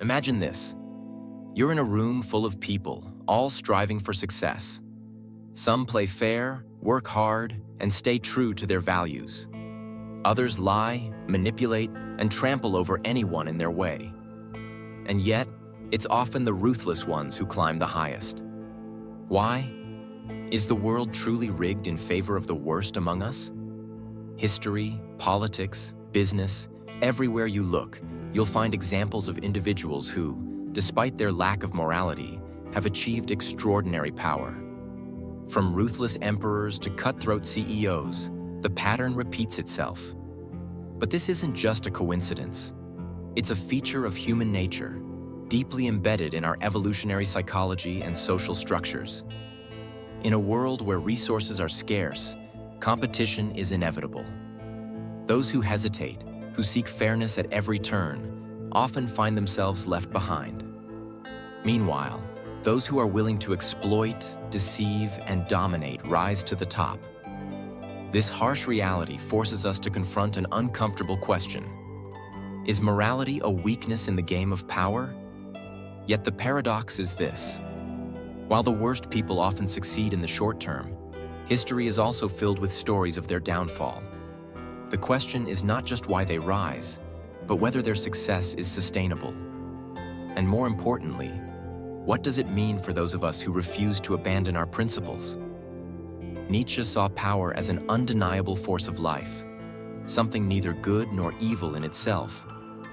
Imagine this. You're in a room full of people, all striving for success. Some play fair, work hard, and stay true to their values. Others lie, manipulate, and trample over anyone in their way. And yet, it's often the ruthless ones who climb the highest. Why? Is the world truly rigged in favor of the worst among us? History, politics, business, everywhere you look, you'll find examples of individuals who, despite their lack of morality, have achieved extraordinary power. From ruthless emperors to cutthroat CEOs, the pattern repeats itself. But this isn't just a coincidence. It's a feature of human nature, deeply embedded in our evolutionary psychology and social structures. In a world where resources are scarce, competition is inevitable. Those who hesitate, who seek fairness at every turn, often find themselves left behind. Meanwhile, those who are willing to exploit, deceive, and dominate rise to the top. This harsh reality forces us to confront an uncomfortable question. Is morality a weakness in the game of power? Yet the paradox is this. While the worst people often succeed in the short term, history is also filled with stories of their downfall. The question is not just why they rise, but whether their success is sustainable. And more importantly, what does it mean for those of us who refuse to abandon our principles? Nietzsche saw power as an undeniable force of life, something neither good nor evil in itself,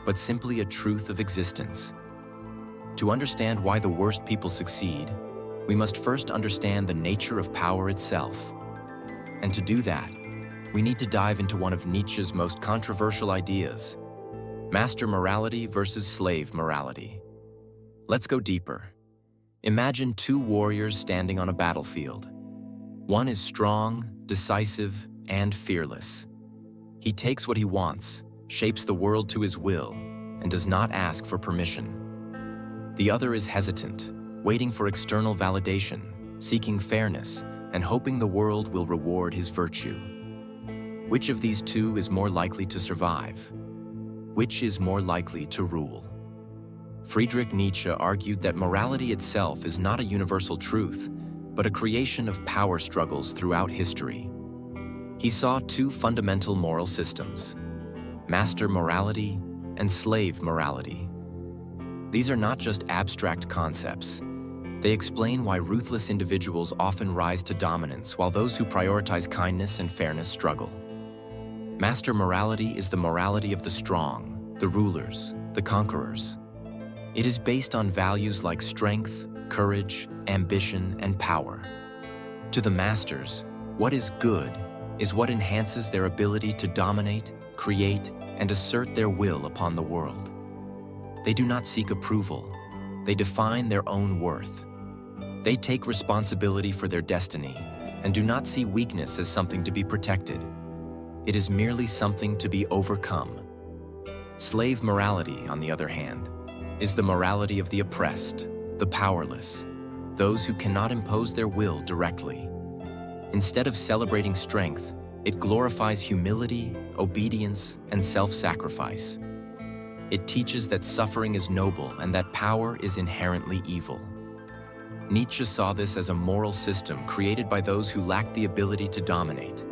but simply a truth of existence. To understand why the worst people succeed, we must first understand the nature of power itself. And to do that, we need to dive into one of Nietzsche's most controversial ideas: master morality versus slave morality. Let's go deeper. Imagine two warriors standing on a battlefield. One is strong, decisive, and fearless. He takes what he wants, shapes the world to his will, and does not ask for permission. The other is hesitant, waiting for external validation, seeking fairness, and hoping the world will reward his virtue. Which of these two is more likely to survive? Which is more likely to rule? Friedrich Nietzsche argued that morality itself is not a universal truth, but a creation of power struggles throughout history. He saw two fundamental moral systems: master morality and slave morality. These are not just abstract concepts. They explain why ruthless individuals often rise to dominance while those who prioritize kindness and fairness struggle. Master morality is the morality of the strong, the rulers, the conquerors. It is based on values like strength, courage, ambition, and power. To the masters, what is good is what enhances their ability to dominate, create, and assert their will upon the world. They do not seek approval. They define their own worth. They take responsibility for their destiny and do not see weakness as something to be protected. It is merely something to be overcome. Slave morality, on the other hand, is the morality of the oppressed, the powerless, those who cannot impose their will directly. Instead of celebrating strength, it glorifies humility, obedience, and self-sacrifice. It teaches that suffering is noble and that power is inherently evil. Nietzsche saw this as a moral system created by those who lacked the ability to dominate,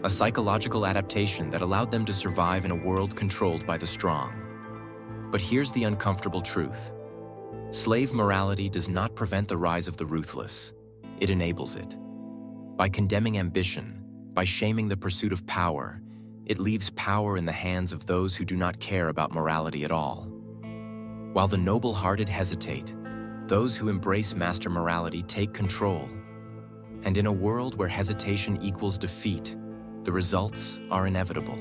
a psychological adaptation that allowed them to survive in a world controlled by the strong. But here's the uncomfortable truth. Slave morality does not prevent the rise of the ruthless. It enables it. By condemning ambition, by shaming the pursuit of power, it leaves power in the hands of those who do not care about morality at all. While the noble-hearted hesitate, those who embrace master morality take control. And in a world where hesitation equals defeat, the results are inevitable.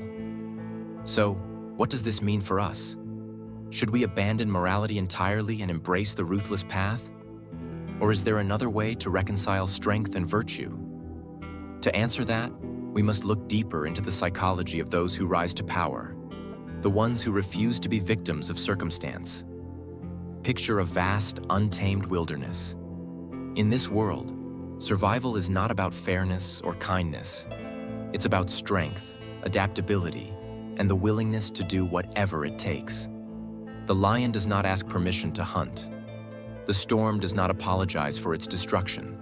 So, what does this mean for us? Should we abandon morality entirely and embrace the ruthless path? Or is there another way to reconcile strength and virtue? To answer that, we must look deeper into the psychology of those who rise to power, the ones who refuse to be victims of circumstance. Picture a vast, untamed wilderness. In this world, survival is not about fairness or kindness. It's about strength, adaptability, and the willingness to do whatever it takes. The lion does not ask permission to hunt. The storm does not apologize for its destruction.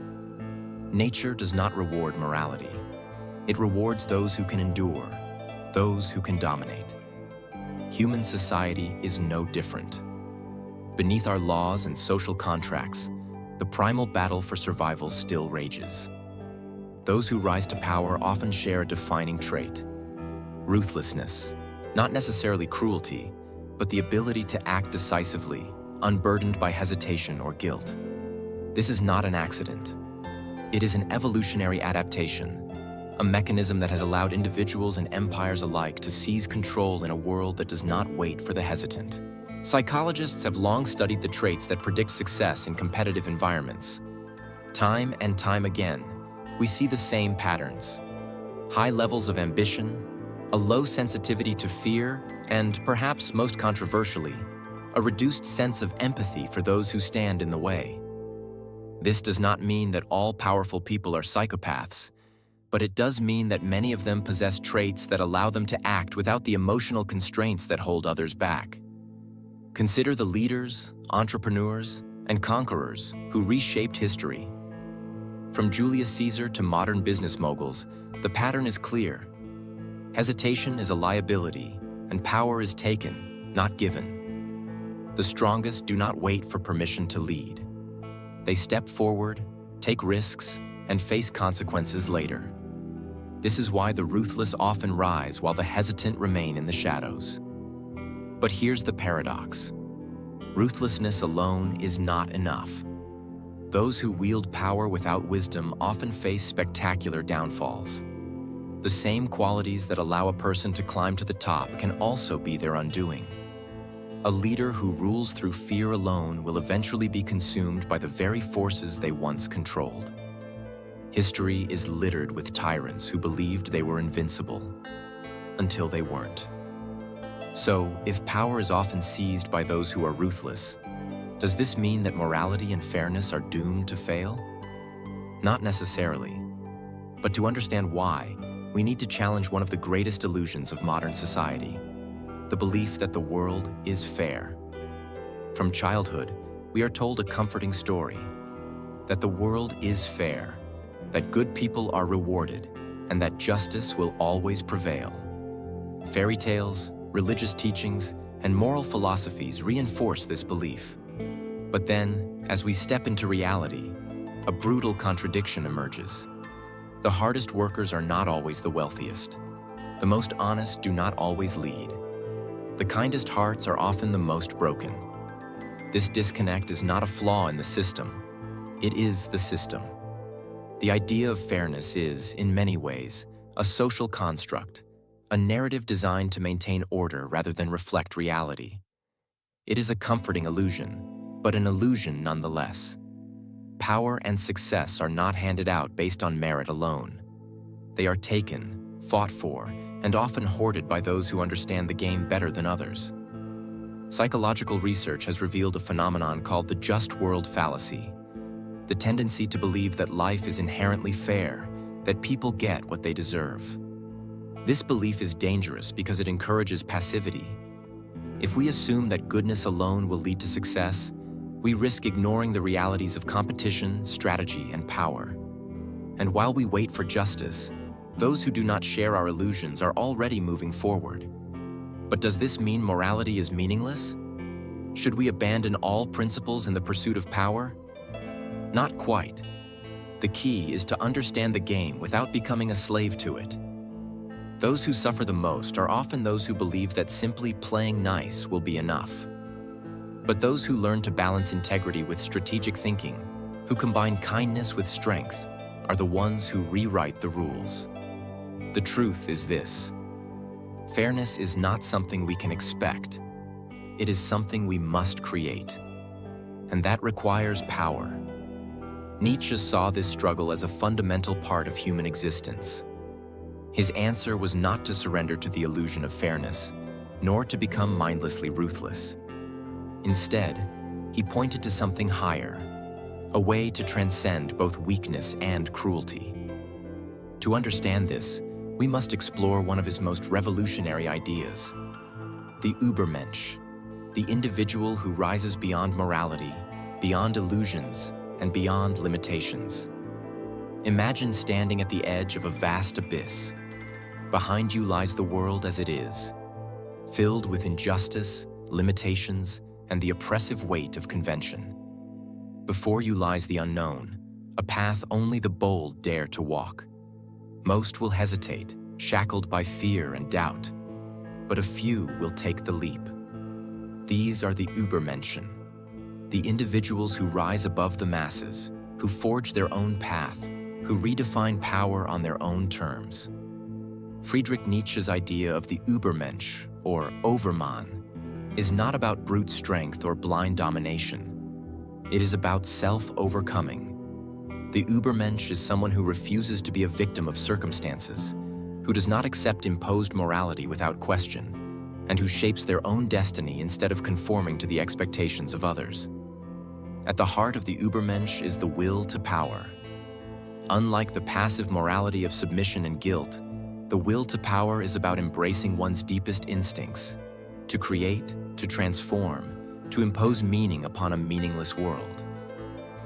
Nature does not reward morality. It rewards those who can endure, those who can dominate. Human society is no different. Beneath our laws and social contracts, the primal battle for survival still rages. Those who rise to power often share a defining trait: ruthlessness, not necessarily cruelty, but the ability to act decisively, unburdened by hesitation or guilt. This is not an accident. It is an evolutionary adaptation, a mechanism that has allowed individuals and empires alike to seize control in a world that does not wait for the hesitant. Psychologists have long studied the traits that predict success in competitive environments. Time and time again, we see the same patterns: high levels of ambition, a low sensitivity to fear, and perhaps most controversially, a reduced sense of empathy for those who stand in the way. This does not mean that all powerful people are psychopaths, but it does mean that many of them possess traits that allow them to act without the emotional constraints that hold others back. Consider the leaders, entrepreneurs, and conquerors who reshaped history. From Julius Caesar to modern business moguls, the pattern is clear. Hesitation is a liability, and power is taken, not given. The strongest do not wait for permission to lead. They step forward, take risks, and face consequences later. This is why the ruthless often rise while the hesitant remain in the shadows. But here's the paradox. Ruthlessness alone is not enough. Those who wield power without wisdom often face spectacular downfalls. The same qualities that allow a person to climb to the top can also be their undoing. A leader who rules through fear alone will eventually be consumed by the very forces they once controlled. History is littered with tyrants who believed they were invincible, until they weren't. So, if power is often seized by those who are ruthless, does this mean that morality and fairness are doomed to fail? Not necessarily. But to understand why, we need to challenge one of the greatest illusions of modern society: the belief that the world is fair. From childhood, we are told a comforting story: that the world is fair, that good people are rewarded, and that justice will always prevail. Fairy tales, religious teachings, and moral philosophies reinforce this belief. But then, as we step into reality, a brutal contradiction emerges. The hardest workers are not always the wealthiest. The most honest do not always lead. The kindest hearts are often the most broken. This disconnect is not a flaw in the system. It is the system. The idea of fairness is, in many ways, a social construct, a narrative designed to maintain order rather than reflect reality. It is a comforting illusion, but an illusion nonetheless. Power and success are not handed out based on merit alone. They are taken, fought for, and often hoarded by those who understand the game better than others. Psychological research has revealed a phenomenon called the just world fallacy, the tendency to believe that life is inherently fair, that people get what they deserve. This belief is dangerous because it encourages passivity. If we assume that goodness alone will lead to success, we risk ignoring the realities of competition, strategy, and power. And while we wait for justice, those who do not share our illusions are already moving forward. But does this mean morality is meaningless? Should we abandon all principles in the pursuit of power? Not quite. The key is to understand the game without becoming a slave to it. Those who suffer the most are often those who believe that simply playing nice will be enough. But those who learn to balance integrity with strategic thinking, who combine kindness with strength, are the ones who rewrite the rules. The truth is this: fairness is not something we can expect. It is something we must create. And that requires power. Nietzsche saw this struggle as a fundamental part of human existence. His answer was not to surrender to the illusion of fairness, nor to become mindlessly ruthless. Instead, he pointed to something higher, a way to transcend both weakness and cruelty. To understand this, we must explore one of his most revolutionary ideas: the Übermensch, the individual who rises beyond morality, beyond illusions, and beyond limitations. Imagine standing at the edge of a vast abyss. Behind you lies the world as it is, filled with injustice, limitations, and the oppressive weight of convention. Before you lies the unknown, a path only the bold dare to walk. Most will hesitate, shackled by fear and doubt, but a few will take the leap. These are the Übermenschen, the individuals who rise above the masses, who forge their own path, who redefine power on their own terms. Friedrich Nietzsche's idea of the Übermensch, or Overman, is not about brute strength or blind domination. It is about self-overcoming. The Übermensch is someone who refuses to be a victim of circumstances, who does not accept imposed morality without question, and who shapes their own destiny instead of conforming to the expectations of others. At the heart of the Übermensch is the will to power. Unlike the passive morality of submission and guilt, the will to power is about embracing one's deepest instincts, to create, to transform, to impose meaning upon a meaningless world.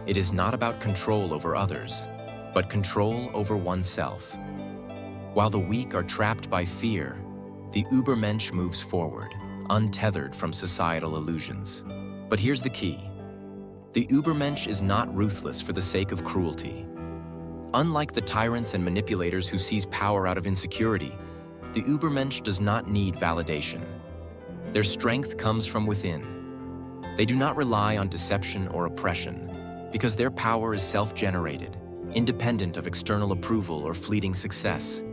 It is not about control over others, but control over oneself. While the weak are trapped by fear, the Übermensch moves forward, untethered from societal illusions. But here's the key. The Übermensch is not ruthless for the sake of cruelty. Unlike the tyrants and manipulators who seize power out of insecurity, the Übermensch does not need validation. Their strength comes from within. They do not rely on deception or oppression, because their power is self-generated, independent of external approval or fleeting success.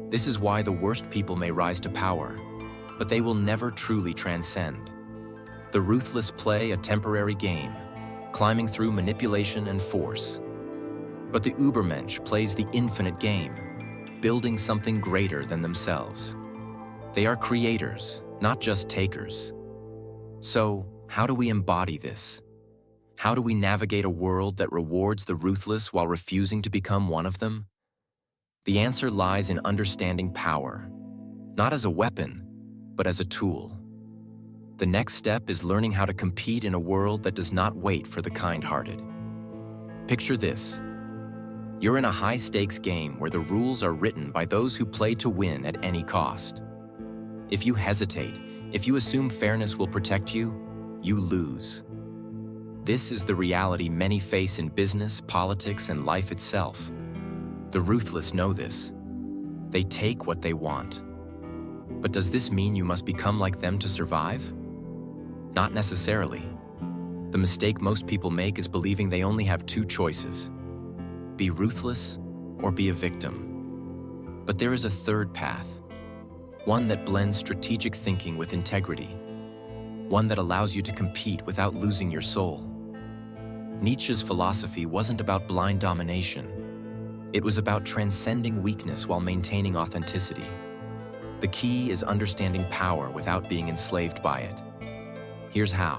This is why the worst people may rise to power, but they will never truly transcend. The ruthless play a temporary game, climbing through manipulation and force. But the Übermensch plays the infinite game, building something greater than themselves. They are creators, not just takers. So, how do we embody this? How do we navigate a world that rewards the ruthless while refusing to become one of them? The answer lies in understanding power, not as a weapon, but as a tool. The next step is learning how to compete in a world that does not wait for the kind-hearted. Picture this. You're in a high-stakes game where the rules are written by those who play to win at any cost. If you hesitate, if you assume fairness will protect you, you lose. This is the reality many face in business, politics, and life itself. The ruthless know this. They take what they want. But does this mean you must become like them to survive? Not necessarily. The mistake most people make is believing they only have two choices: be ruthless or be a victim. But there is a third path, one that blends strategic thinking with integrity, one that allows you to compete without losing your soul. Nietzsche's philosophy wasn't about blind domination. It was about transcending weakness while maintaining authenticity. The key is understanding power without being enslaved by it. Here's how.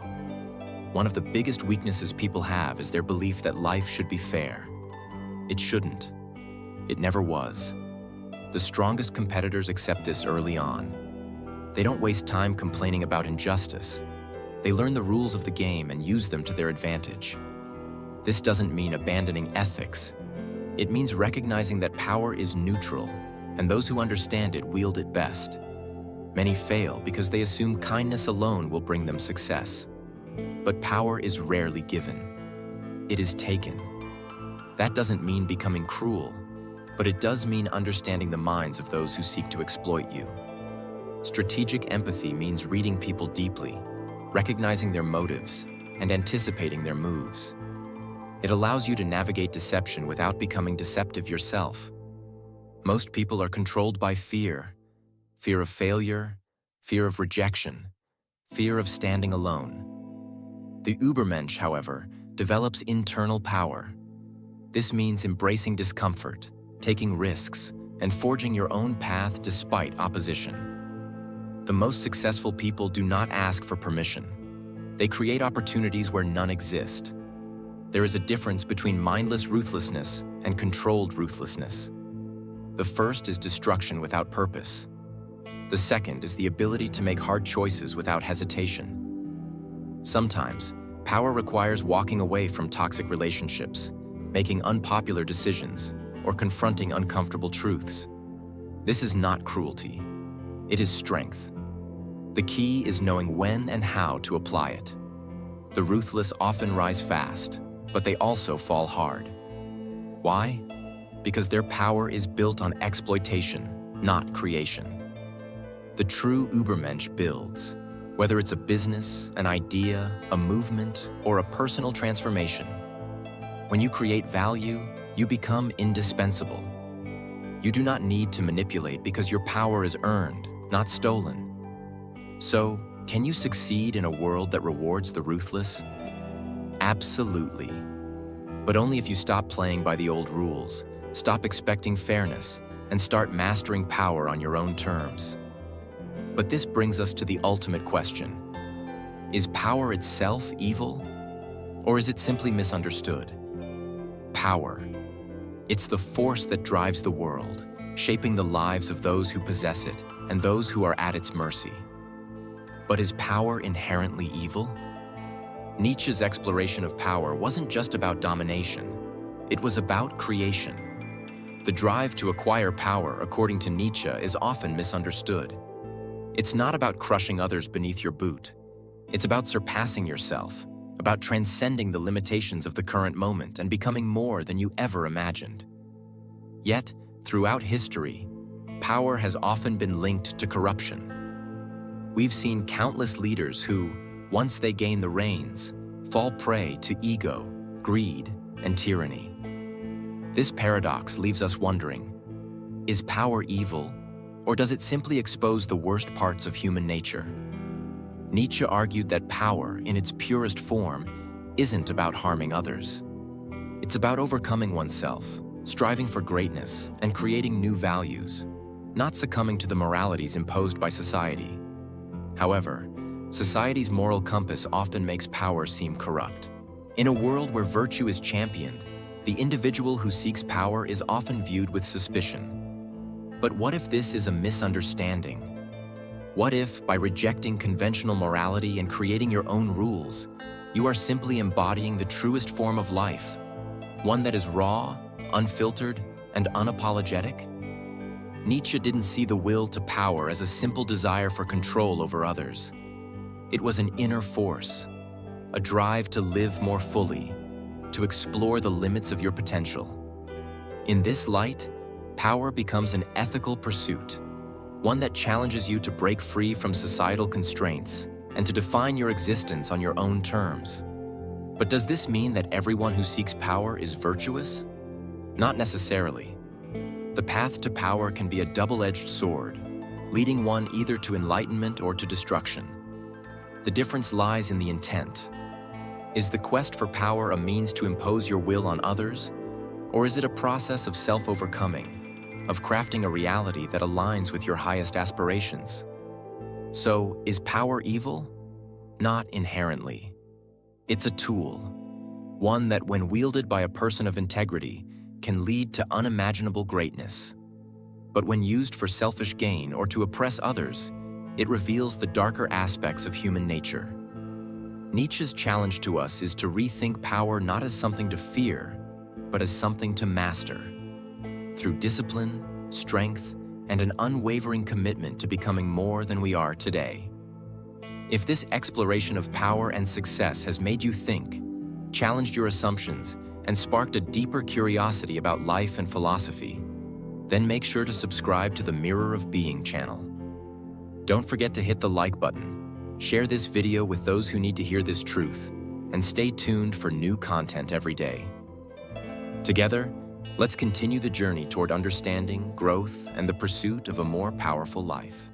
One of the biggest weaknesses people have is their belief that life should be fair. It shouldn't. It never was. The strongest competitors accept this early on. They don't waste time complaining about injustice. They learn the rules of the game and use them to their advantage. This doesn't mean abandoning ethics. It means recognizing that power is neutral, and those who understand it wield it best. Many fail because they assume kindness alone will bring them success. But power is rarely given. It is taken. That doesn't mean becoming cruel, but it does mean understanding the minds of those who seek to exploit you. Strategic empathy means reading people deeply, recognizing their motives, and anticipating their moves. It allows you to navigate deception without becoming deceptive yourself. Most people are controlled by fear. Fear of failure, fear of rejection, fear of standing alone. The Übermensch, however, develops internal power. This means embracing discomfort, taking risks, and forging your own path despite opposition. The most successful people do not ask for permission. They create opportunities where none exist. There is a difference between mindless ruthlessness and controlled ruthlessness. The first is destruction without purpose. The second is the ability to make hard choices without hesitation. Sometimes, power requires walking away from toxic relationships, making unpopular decisions, or confronting uncomfortable truths. This is not cruelty. It is strength. The key is knowing when and how to apply it. The ruthless often rise fast, but they also fall hard. Why? Because their power is built on exploitation, not creation. The true Übermensch builds, whether it's a business, an idea, a movement, or a personal transformation. When you create value, you become indispensable. You do not need to manipulate because your power is earned, not stolen. So, can you succeed in a world that rewards the ruthless? Absolutely. But only if you stop playing by the old rules, stop expecting fairness, and start mastering power on your own terms. But this brings us to the ultimate question. Is power itself evil? Or is it simply misunderstood? Power. It's the force that drives the world, shaping the lives of those who possess it and those who are at its mercy. But is power inherently evil? Nietzsche's exploration of power wasn't just about domination. It was about creation. The drive to acquire power, according to Nietzsche, is often misunderstood. It's not about crushing others beneath your boot. It's about surpassing yourself, about transcending the limitations of the current moment and becoming more than you ever imagined. Yet, throughout history, power has often been linked to corruption. We've seen countless leaders who, once they gain the reins, fall prey to ego, greed, and tyranny. This paradox leaves us wondering, is power evil, or does it simply expose the worst parts of human nature? Nietzsche argued that power, in its purest form, isn't about harming others. It's about overcoming oneself, striving for greatness, and creating new values, not succumbing to the moralities imposed by society. However, society's moral compass often makes power seem corrupt. In a world where virtue is championed, the individual who seeks power is often viewed with suspicion. But what if this is a misunderstanding? What if, by rejecting conventional morality and creating your own rules, you are simply embodying the truest form of life, one that is raw, unfiltered, and unapologetic? Nietzsche didn't see the will to power as a simple desire for control over others. It was an inner force, a drive to live more fully, to explore the limits of your potential. In this light, power becomes an ethical pursuit, one that challenges you to break free from societal constraints and to define your existence on your own terms. But does this mean that everyone who seeks power is virtuous? Not necessarily. The path to power can be a double-edged sword, leading one either to enlightenment or to destruction. The difference lies in the intent. Is the quest for power a means to impose your will on others, or is it a process of self-overcoming, of crafting a reality that aligns with your highest aspirations? So, is power evil? Not inherently. It's a tool, one that, when wielded by a person of integrity, can lead to unimaginable greatness. But when used for selfish gain or to oppress others, it reveals the darker aspects of human nature. Nietzsche's challenge to us is to rethink power not as something to fear, but as something to master, through discipline, strength, and an unwavering commitment to becoming more than we are today. If this exploration of power and success has made you think, challenged your assumptions, and sparked a deeper curiosity about life and philosophy, then make sure to subscribe to the Mirror of Being channel. Don't forget to hit the like button, share this video with those who need to hear this truth, and stay tuned for new content every day. Together, let's continue the journey toward understanding, growth, and the pursuit of a more powerful life.